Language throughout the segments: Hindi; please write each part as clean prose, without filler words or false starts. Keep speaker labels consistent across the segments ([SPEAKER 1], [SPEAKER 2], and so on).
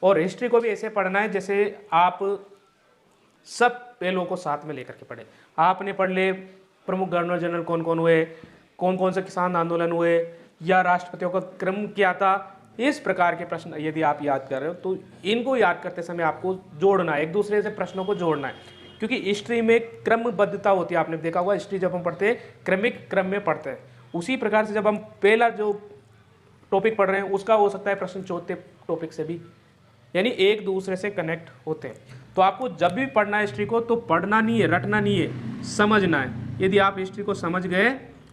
[SPEAKER 1] और हिस्ट्री को भी ऐसे पढ़ना है जैसे आप सब पहलुओं को साथ में लेकर के पढ़े। आपने पढ़ ले प्रमुख गवर्नर जनरल कौन कौन हुए, कौन कौन से किसान आंदोलन हुए, या राष्ट्रपतियों का क्रम क्या था। इस प्रकार के प्रश्न यदि आप याद कर रहे हो तो इनको याद करते समय आपको जोड़ना है, एक दूसरे से प्रश्नों को जोड़ना है, क्योंकि हिस्ट्री में क्रमबद्धता होती है। आपने देखा होगा हिस्ट्री जब हम पढ़ते हैं क्रमिक क्रम में पढ़ते हैं, उसी प्रकार से जब हम पहला जो टॉपिक पढ़ रहे हैं उसका हो सकता है प्रश्न चौथे टॉपिक से भी, यानी एक दूसरे से कनेक्ट होते हैं। तो आपको जब भी पढ़ना है हिस्ट्री को तो पढ़ना नहीं है, रटना नहीं है, समझना है। यदि आप हिस्ट्री को समझ गए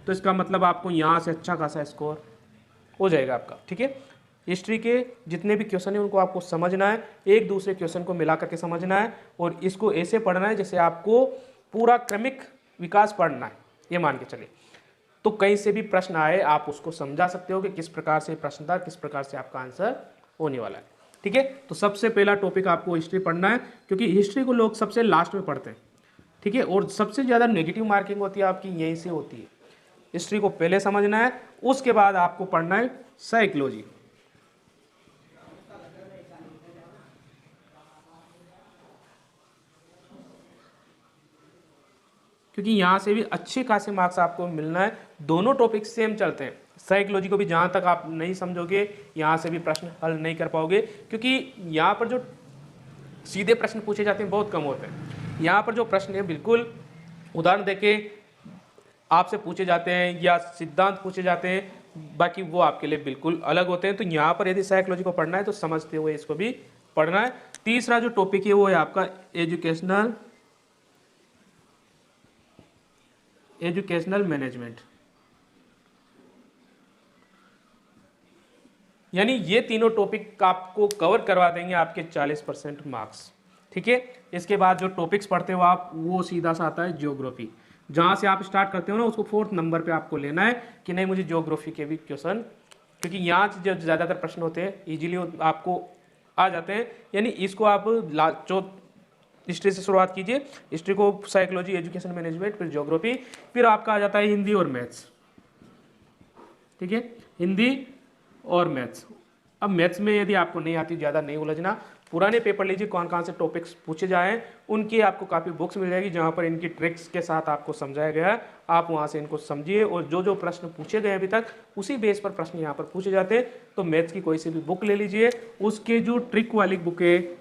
[SPEAKER 1] तो इसका मतलब आपको यहाँ से अच्छा खासा स्कोर हो जाएगा आपका। ठीक है, हिस्ट्री के जितने भी क्वेश्चन हैं उनको आपको समझना है, एक दूसरे क्वेश्चन को मिला करके समझना है, और इसको ऐसे पढ़ना है जैसे आपको पूरा क्रमिक विकास पढ़ना है, ये मान के चलिए। तो कहीं से भी प्रश्न आए आप उसको समझा सकते हो कि किस प्रकार से प्रश्न था, किस प्रकार से आपका आंसर होने वाला है। ठीक है, तो सबसे पहला टॉपिक आपको हिस्ट्री पढ़ना है, क्योंकि हिस्ट्री को लोग सबसे लास्ट में पढ़ते हैं। ठीक है, और सबसे ज़्यादा नेगेटिव मार्किंग होती है आपकी यहीं से होती है। हिस्ट्री को पहले समझना है, उसके बाद आपको पढ़ना है साइकोलॉजी। क्योंकि यहाँ से भी अच्छे खासे मार्क्स आपको मिलना है। दोनों टॉपिक सेम चलते हैं। साइकोलॉजी को भी जहाँ तक आप नहीं समझोगे यहाँ से भी प्रश्न हल नहीं कर पाओगे, क्योंकि यहाँ पर जो सीधे प्रश्न पूछे जाते हैं बहुत कम होते हैं। यहाँ पर जो प्रश्न है बिल्कुल उदाहरण देके आपसे पूछे जाते हैं या सिद्धांत पूछे जाते हैं, बाकी वो आपके लिए बिल्कुल अलग होते हैं। तो यहाँ पर यदि साइकोलॉजी को पढ़ना है तो समझते हुए इसको भी पढ़ना है। तीसरा जो टॉपिक है वो है आपका एजुकेशनल मैनेजमेंट, यानी ये तीनों टॉपिक आपको कवर करवा देंगे आपके 40% मार्क्स। ठीक है, इसके बाद जो टॉपिक्स पढ़ते हो आप वो सीधा सा आता है ज्योग्राफी। जहाँ से आप स्टार्ट करते हो ना उसको 4th नंबर पे आपको लेना है कि नहीं मुझे ज्योग्राफी के भी क्वेश्चन, क्योंकि यहाँ से जो ज़्यादातर प्रश्न होते हैं ईजिली आपको आ जाते हैं। यानी इसको आप हिस्ट्री से शुरुआत कीजिए, हिस्ट्री को साइकोलॉजी, एजुकेशन मैनेजमेंट, फिर ज्योग्राफी, फिर आपका आ जाता है हिंदी और मैथ्स। ठीक है, हिंदी और मैथ्स। अब मैथ्स में यदि आपको नहीं आती, ज़्यादा नहीं उलझना, पुराने पेपर लीजिए, कौन कौन से टॉपिक्स पूछे जाए उनकी आपको काफ़ी बुक्स मिल जाएगी जहाँ पर इनकी ट्रिक्स के साथ आपको समझाया गया है। आप वहाँ से इनको समझिए, और जो जो प्रश्न पूछे गए अभी तक उसी बेस पर प्रश्न यहाँ पर पूछे जाते हैं। तो मैथ्स की कोई सी भी बुक ले लीजिए, उसके जो ट्रिक वाली बुक है